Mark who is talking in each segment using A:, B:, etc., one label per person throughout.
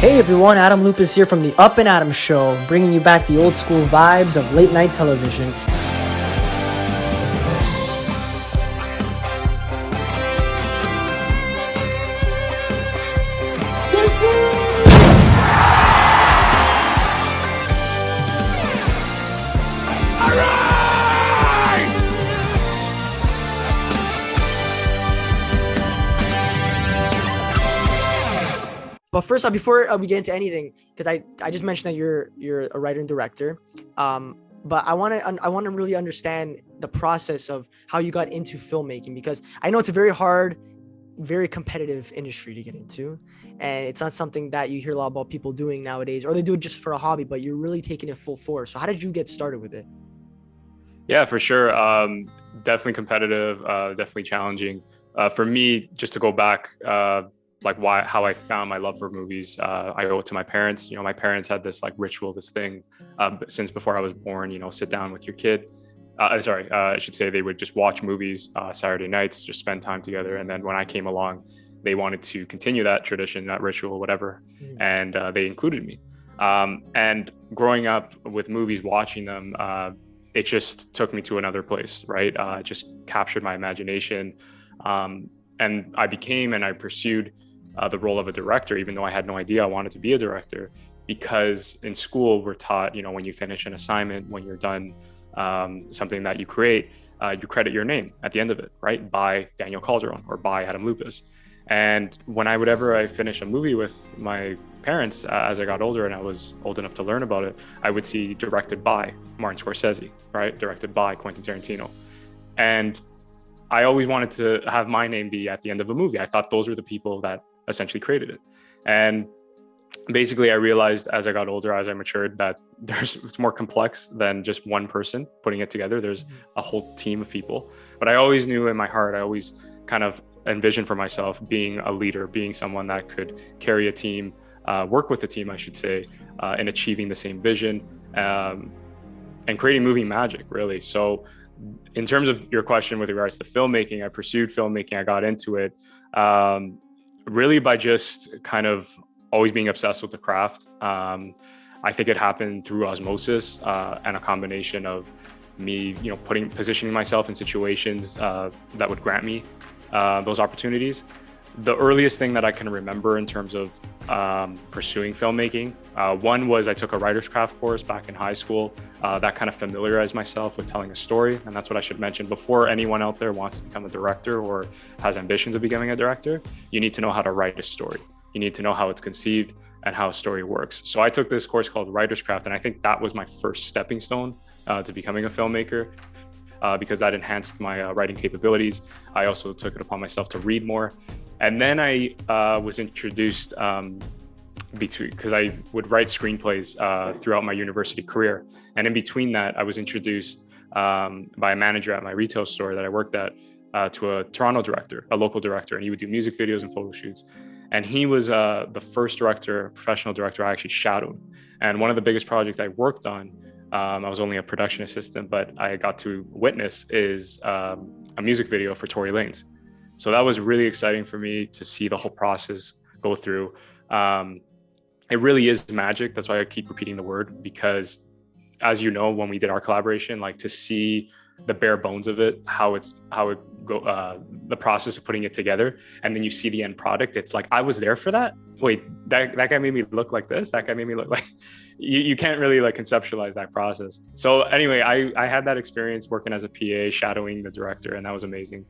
A: Hey everyone, Adam Lupus here from the Up and Adam Show, bringing you back the old school vibes of late night television. But first, before we get into anything, because I just mentioned that you're a writer and director, but I want to really understand the process of how you got into filmmaking, because I know it's a very hard, very competitive industry to get into, and it's not something that you hear a lot about people doing nowadays, or they do it just for a hobby. But you're really taking it full force. So how did you get started with it?
B: Yeah, for sure. Definitely competitive, definitely challenging. For me, just to go back, how I found my love for movies, I owe it to my parents. My parents had this ritual, this thing, since before I was born. Sit down with your kid. I should say they would just watch movies Saturday nights, just spend time together. And then when I came along, they wanted to continue that tradition, that ritual, whatever, and they included me. And growing up with movies, watching them, it just took me to another place, right? It just captured my imagination. And I pursued the role of a director, even though I had no idea I wanted to be a director, because in school we're taught, when you finish an assignment, when you're done something that you create, you credit your name at the end of it, right? By Daniel Calderon or by Adam Lupus. And whenever I finish a movie with my parents, as I got older and I was old enough to learn about it, I would see directed by Martin Scorsese, right? Directed by Quentin Tarantino. And I always wanted to have my name be at the end of a movie. I thought those were the people that essentially created it. And basically I realized as I got older, as I matured, that it's more complex than just one person putting it together. There's a whole team of people. But I always knew in my heart, I always kind of envisioned for myself being a leader, being someone that could carry a team, work with a team, I should say, in achieving the same vision, and creating movie magic, really. So in terms of your question with regards to filmmaking, I pursued filmmaking. I got into it really by just kind of always being obsessed with the craft. I think it happened through osmosis and a combination of me, positioning myself in situations that would grant me those opportunities. The earliest thing that I can remember in terms of pursuing filmmaking, one was I took a writer's craft course back in high school that kind of familiarized myself with telling a story. And that's what I should mention. Before anyone out there wants to become a director or has ambitions of becoming a director, you need to know how to write a story. You need to know how it's conceived and how a story works. So I took this course called Writer's Craft, and I think that was my first stepping stone to becoming a filmmaker. Because that enhanced my writing capabilities. I also took it upon myself to read more. And then I was introduced because I would write screenplays throughout my university career. And in between that, I was introduced by a manager at my retail store that I worked at to a Toronto director, a local director, and he would do music videos and photo shoots. And he was the first professional director I actually shadowed. And one of the biggest projects I worked on, I was only a production assistant, but I got to witness is a music video for Tory Lanez. So that was really exciting for me to see the whole process go through. It really is magic. That's why I keep repeating the word, because as you know, when we did our collaboration, to see the bare bones of it, the process of putting it together, and then you see the end product, it's like, I was there for that. Wait, that guy made me look like this. That guy made me look like, you can't really conceptualize that process. So anyway, I had that experience working as a PA, shadowing the director, and that was amazing.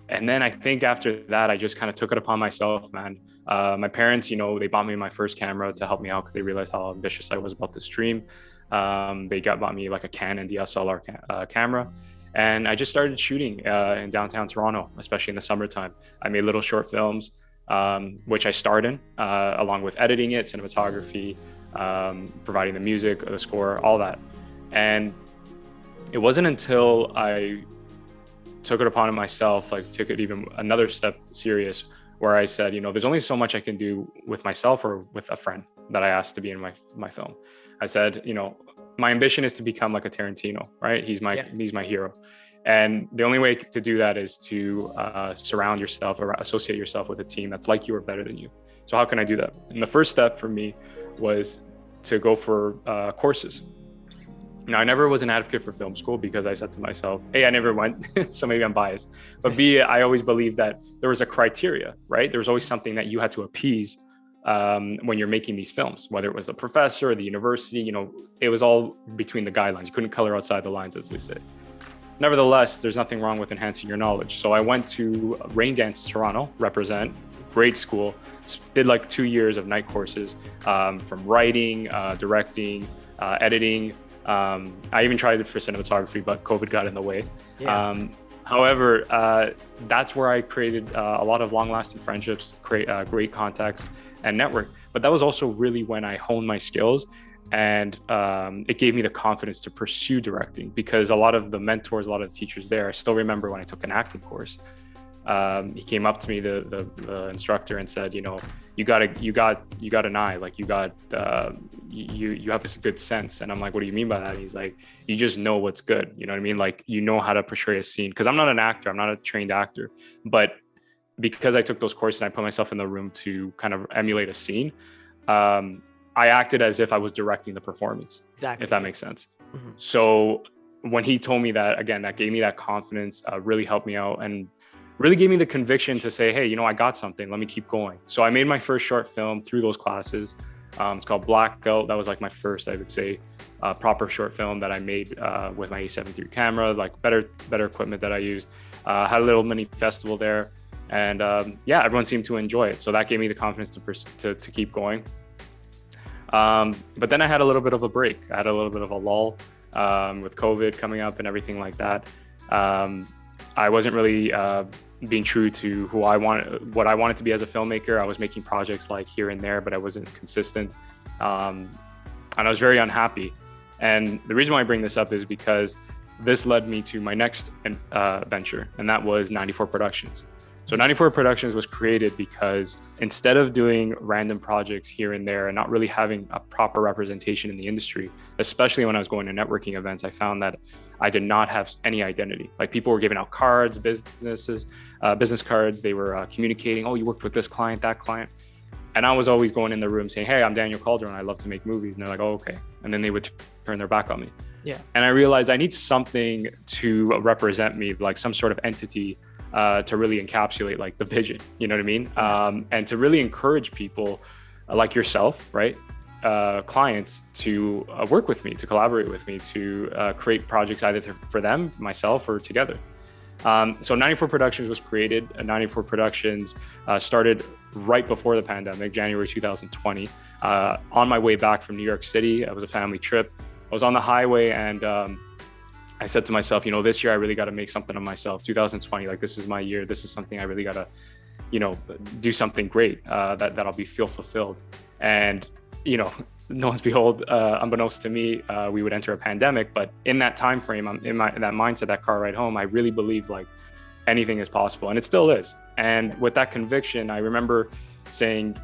B: And then I think after that, I just kind of took it upon myself, man. My parents, they bought me my first camera to help me out because they realized how ambitious I was about this dream. They bought me a Canon DSLR camera. And I just started shooting in downtown Toronto, especially in the summertime. I made little short films, which I starred in, along with editing it, cinematography, providing the music, the score, all that. And it wasn't until I took it upon myself, took it even another step serious, where I said, there's only so much I can do with myself or with a friend that I asked to be in my film. I said, my ambition is to become like a Tarantino, right? He's my hero. And the only way to do that is to surround yourself or associate yourself with a team that's like you or better than you. So how can I do that? And the first step for me was to go for courses. Now, I never was an advocate for film school because I said to myself, A, I never went, so maybe I'm biased. But B, I always believed that there was a criteria, right? There was always something that you had to appease when you're making these films, whether it was the professor or the university, you know, it was all between the guidelines. You couldn't color outside the lines, as they say. Nevertheless, there's nothing wrong with enhancing your knowledge. So I went to Rain Dance Toronto, represent, great school, did like 2 years of night courses from writing, directing, editing. I even tried it for cinematography, but COVID got in the way. Yeah. However, that's where I created a lot of long-lasting friendships, great contacts and network. But that was also really when I honed my skills, and it gave me the confidence to pursue directing, because a lot of the mentors, a lot of the teachers there, I still remember when I took an acting course, he came up to me, the instructor, and said, you know, you got an eye, like you have this good sense. And I'm like, what do you mean by that? And he's like, you just know what's good. You know what I mean? Like, you know how to portray a scene. Cause I'm not an actor. I'm not a trained actor, but because I took those courses and I put myself in the room to kind of emulate a scene, I acted as if I was directing the performance. Exactly. If that makes sense. Mm-hmm. So when he told me that, again, that gave me that confidence, really helped me out, and really gave me the conviction to say, hey, you know, I got something, let me keep going. So I made my first short film through those classes. It's called Blackout. That was like my first, I would say, proper short film that I made with my A7 III camera, like better equipment that I used. Had a little mini festival there, and yeah, everyone seemed to enjoy it. So that gave me the confidence to keep going. But then I had a little bit of a break. I had a little bit of a lull with COVID coming up and everything like that. I wasn't really being true to what I wanted to be as a filmmaker. I was making projects like here and there, but I wasn't consistent. And I was very unhappy. And the reason why I bring this up is because this led me to my next venture, and that was 94 Productions. So 94 Productions was created because instead of doing random projects here and there and not really having a proper representation in the industry, especially when I was going to networking events, I found that I did not have any identity. Like, people were giving out cards, business cards. They were communicating, oh, you worked with this client, that client. And I was always going in the room saying, hey, I'm Daniel Calderon, I love to make movies. And they're like, oh, okay. And then they would turn their back on me. Yeah. And I realized I need something to represent me, like some sort of entity to really encapsulate like the vision, you know what I mean? Yeah. And to really encourage people like yourself, right? Clients to work with me, to collaborate with me, to create projects either for them, myself, or together. So 94 Productions was created. 94 Productions started right before the pandemic, January 2020. On my way back from New York City, it was a family trip. I was on the highway, and I said to myself, you know, this year I really got to make something of myself. 2020, like, this is my year. This is something I really got to, you know, do something great that I'll feel fulfilled. And, you know, no one's behold, unbeknownst to me, we would enter a pandemic. But in that time frame, in that mindset, that car ride home, I really believed like anything is possible, and it still is. And with that conviction, I remember saying,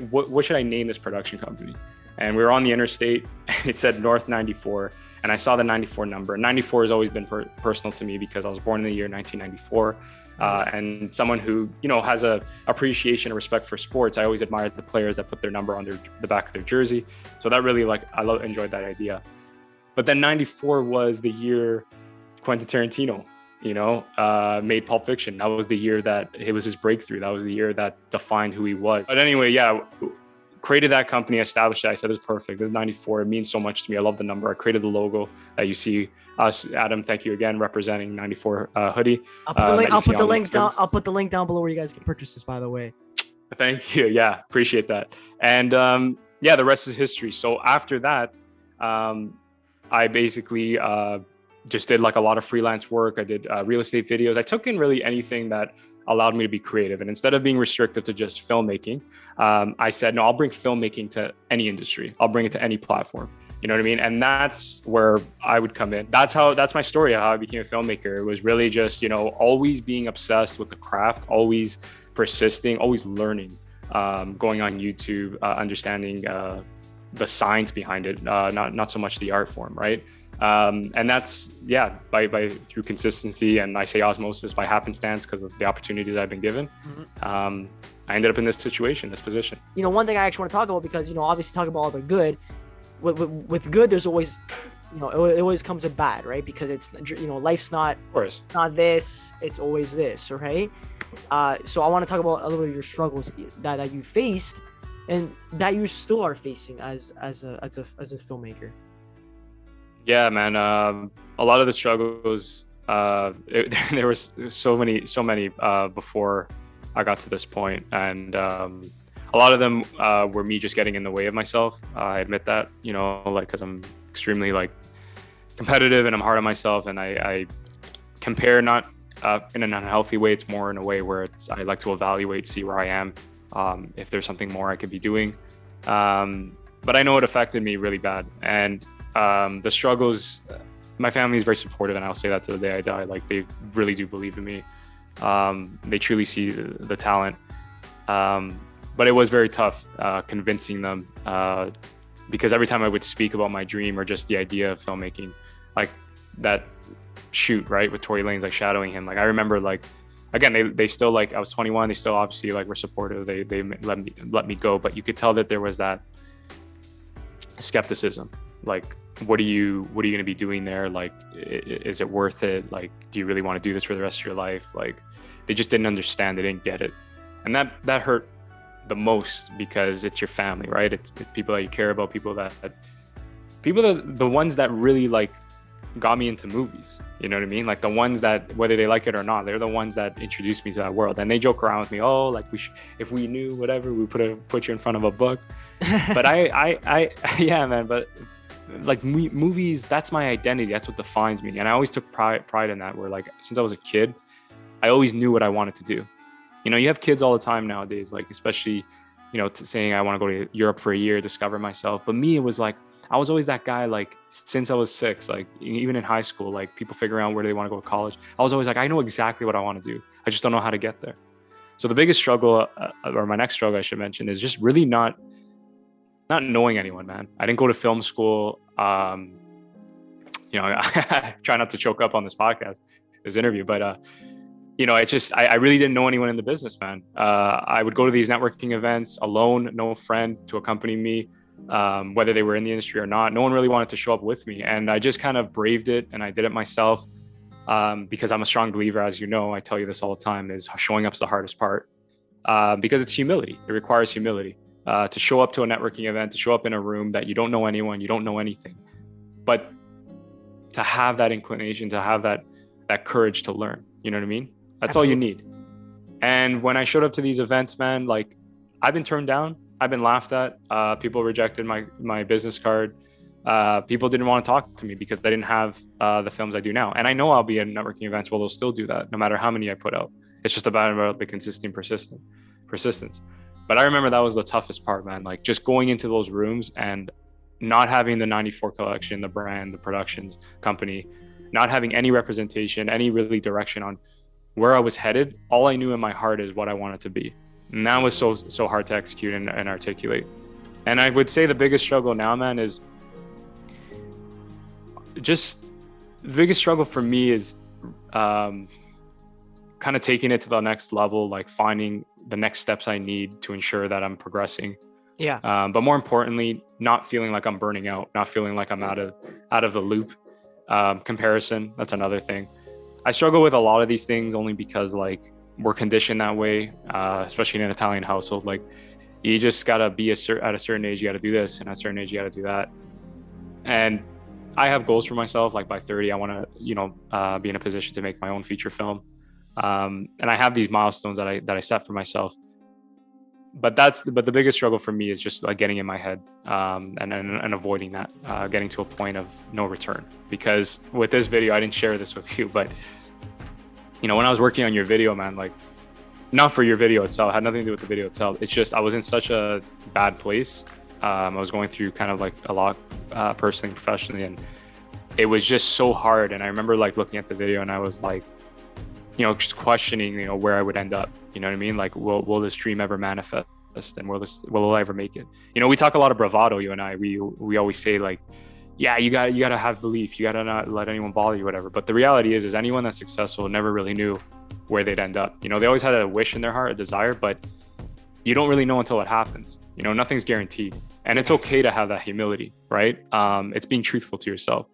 B: what should I name this production company? And we were on the interstate, and it said North 94. And I saw the 94 number. 94 has always been personal to me because I was born in the year 1994. And someone who, you know, has a appreciation and respect for sports. I always admired the players that put their number on the back of their jersey. So that really, like, enjoyed that idea. But then 94 was the year Quentin Tarantino, you know, made Pulp Fiction. That was the year that it was his breakthrough. That was the year that defined who he was. But anyway, yeah, created that company, established it. I said, it's perfect. This is 94. It means so much to me. I love the number. I created the logo that you see us. Adam, thank you again, representing 94 hoodie.
A: I'll put the link down below where you guys can purchase this, by the way.
B: Thank you. Yeah, appreciate that. And yeah, the rest is history. So after that, I basically just did like a lot of freelance work. I did real estate videos. I took in really anything that allowed me to be creative. And instead of being restricted to just filmmaking, I said, no, I'll bring filmmaking to any industry. I'll bring it to any platform. You know what I mean? And that's where I would come in. That's my story of how I became a filmmaker. It was really just, you know, always being obsessed with the craft, always persisting, always learning, going on YouTube, understanding the science behind it, not so much the art form, right? And that's, by through consistency, and I say osmosis, by happenstance, because of the opportunities I've been given. I ended up in this situation, this position.
A: One thing I actually want to talk about, because, obviously talk about all the good, with good, there's always, it always comes with bad, right? Because it's, life's not this, it's always this, right? So I want to talk about a little bit of your struggles that you faced, and that you still are facing as a filmmaker.
B: Yeah, man. A lot of the struggles, there was so many before I got to this point, and a lot of them were me just getting in the way of myself. I admit that, because I'm extremely competitive, and I'm hard on myself, and I compare, not in an unhealthy way. It's more in a way where I like to evaluate, see where I am, if there's something more I could be doing. But I know it affected me really bad, and the struggles, my family is very supportive, and I'll say that to the day I die. They really do believe in me. They truly see the talent. But it was very tough convincing them, because every time I would speak about my dream or just the idea of filmmaking, that shoot, right, with Tory Lanez, shadowing him, I remember, again, they still, I was 21, they still obviously were supportive. They let me go, but you could tell that there was that skepticism. What are you going to be doing there? Is it worth it? Do you really want to do this for the rest of your life? They just didn't understand. They didn't get it. And that hurt the most, because it's your family, right? It's people that you care about, the ones that really got me into movies. You know what I mean? The ones that, whether they like it or not, they're the ones that introduced me to that world. And they joke around with me, if we knew whatever, we put you in front of a book. But yeah, man, but movies, that's my identity. That's what defines me. And I always took pride in that, where since I was a kid, I always knew what I wanted to do. You have kids all the time nowadays, especially, saying I want to go to Europe for a year, discover myself. But me, it was I was always that guy, since I was 6, even in high school, people figure out where they want to go to college. I was always I know exactly what I want to do. I just don't know how to get there. So the biggest struggle, or my next struggle I should mention, is just really not knowing anyone, man. I didn't go to film school. I try not to choke up on this interview, but I really didn't know anyone in the business, man. I would go to these networking events alone, no friend to accompany me, whether they were in the industry or not. No one really wanted to show up with me, and I just kind of braved it, and I did it myself, because I'm a strong believer, as you know. I tell you this all the time, is showing up is the hardest part, because it's humility. It requires humility. To show up to a networking event, to show up in a room that you don't know anyone, you don't know anything, but to have that inclination, to have that courage to learn, you know what I mean? That's Absolutely. All you need. And when I showed up to these events, man, I've been turned down, I've been laughed at. People rejected my business card. People didn't want to talk to me because they didn't have the films I do now. And I know I'll be at networking events where they'll still do that, no matter how many I put out. It's just about the consistent persistence. But I remember that was the toughest part, man. Just going into those rooms and not having the 94 collection, the brand, the productions company, not having any representation, any really direction on where I was headed. All I knew in my heart is what I wanted to be. And that was so hard to execute and articulate. And I would say the biggest struggle now, man, is just the biggest struggle for me is kind of taking it to the next level, finding the next steps I need to ensure that I'm progressing.
A: Yeah.
B: But more importantly, not feeling like I'm burning out, not feeling like I'm out of the loop. Comparison, that's another thing. I struggle with a lot of these things only because we're conditioned that way, especially in an Italian household. You just gotta be at a certain age, you gotta do this, and at a certain age, you gotta do that. And I have goals for myself. By 30, I want to, be in a position to make my own feature film. And I have these milestones that I set for myself. But the biggest struggle for me is just getting in my head, and avoiding that, getting to a point of no return. Because with this video, I didn't share this with you, but when I was working on your video, man, not for your video itself, it had nothing to do with the video itself. It's just I was in such a bad place. I was going through kind of a lot, personally, professionally, and it was just so hard. And I remember looking at the video, and I was just questioning, where I would end up. You know what I mean? Will this dream ever manifest, and will I ever make it? We talk a lot of bravado, you and I. We always say yeah, you gotta have belief. You gotta not let anyone bother you, whatever. But the reality is anyone that's successful never really knew where they'd end up. You know, they always had a wish in their heart, a desire, but you don't really know until it happens. You know, nothing's guaranteed, and it's okay to have that humility, right? It's being truthful to yourself.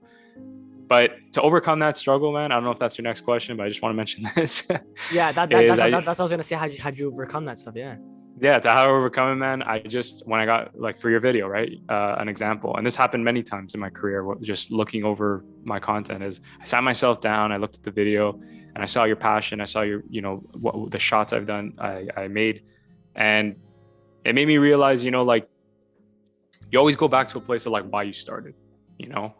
B: But to overcome that struggle, man, I don't know if that's your next question, but I just want to mention this.
A: Yeah, that's what I was gonna say. How'd you overcome that stuff? Yeah.
B: Yeah, to how I overcome it, man. I just, when I got like for your video, right? An example, and this happened many times in my career, just looking over my content is I sat myself down, I looked at the video and I saw your passion. I saw your, you know, what the shots I've done, I made, and it made me realize, you know, like you always go back to a place of like why you started, you know,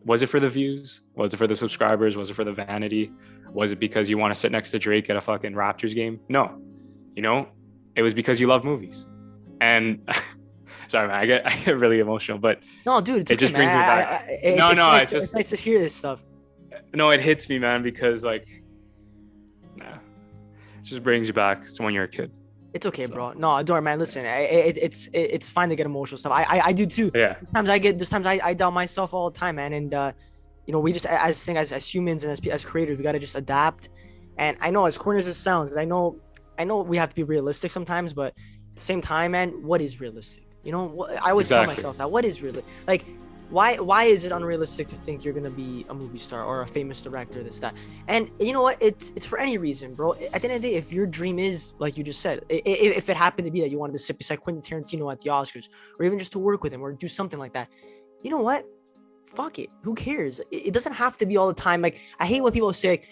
B: was it for the views? Was it for the subscribers? Was it for the vanity? Was it because you want to sit next to Drake at a fucking Raptors game? No, you know, it was because you love movies. And sorry, man, I get really emotional, but
A: no, dude, it's
B: it
A: okay,
B: just brings me back.
A: It's nice to hear this stuff.
B: No, it hits me, man, because like, nah, it just brings you back to when you're a kid.
A: It's okay, bro. No, don't worry, man. Listen, it's fine to get emotional stuff. I do too.
B: Yeah.
A: There's times I doubt myself all the time, man. And you know, we just as humans and as creators, we gotta just adapt. And I know, as corny as it sounds, because I know we have to be realistic sometimes, but at the same time, man, what is realistic? You know, I always tell myself that. What is realistic? Like, why is it unrealistic to think you're gonna be a movie star or a famous director, this, that? And you know what? It's for any reason, bro. At the end of the day, if your dream is, like you just said, if it happened to be that you wanted to sit beside Quentin Tarantino at the Oscars, or even just to work with him or do something like that, you know what? Fuck it. Who cares? It doesn't have to be all the time. Like, I hate when people say,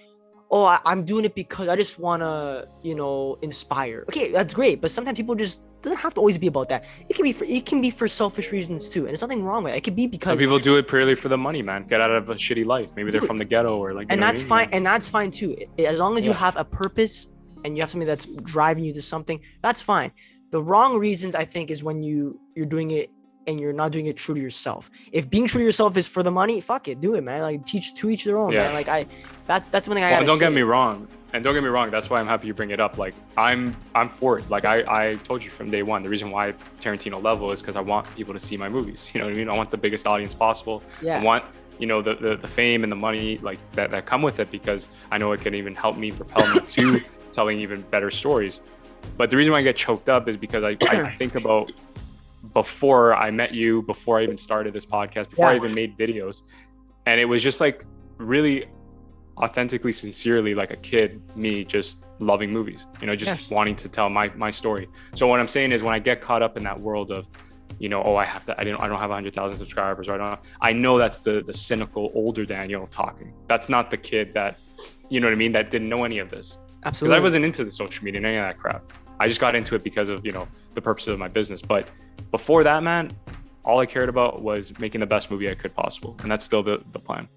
A: oh, I'm doing it because I just want to, you know, inspire. Okay, that's great. But sometimes people just, doesn't have to always be about that. It can be for selfish reasons too. And there's nothing wrong with it. It could be because
B: some people do it purely for the money, man. Get out of a shitty life. Maybe they're from the ghetto or like,
A: and that's fine. And that's fine too. As long as you have a purpose and you have something that's driving you to something, that's fine. The wrong reasons, I think, is when you're doing it and you're not doing it true to yourself. If being true to yourself is for the money, fuck it, do it, man. Like, to each their own, man. Like, that's one thing I gotta
B: don't
A: say.
B: get me wrong. And don't get me wrong, that's why I'm happy you bring it up. Like, I'm for it. Like, I told you from day one, the reason why Tarantino level is because I want people to see my movies. You know what I mean? I want the biggest audience possible.
A: Yeah.
B: I want, you know, the fame and the money like that come with it, because I know it can even help me propel me to telling even better stories. But the reason why I get choked up is because I think about before I met you, before I even started this podcast, before I even made videos. And it was just like really authentically, sincerely, like a kid, me just loving movies, you know, just wanting to tell my story. So what I'm saying is, when I get caught up in that world of, you know, oh, I don't have 100,000 subscribers, or I know that's the cynical older Daniel talking. That's not the kid that, you know what I mean, that didn't know any of this.
A: Absolutely.
B: Because I wasn't into the social media and any of that crap. I just got into it because of, you know, the purposes of my business. But before that, man, all I cared about was making the best movie I could possible. And that's still the plan.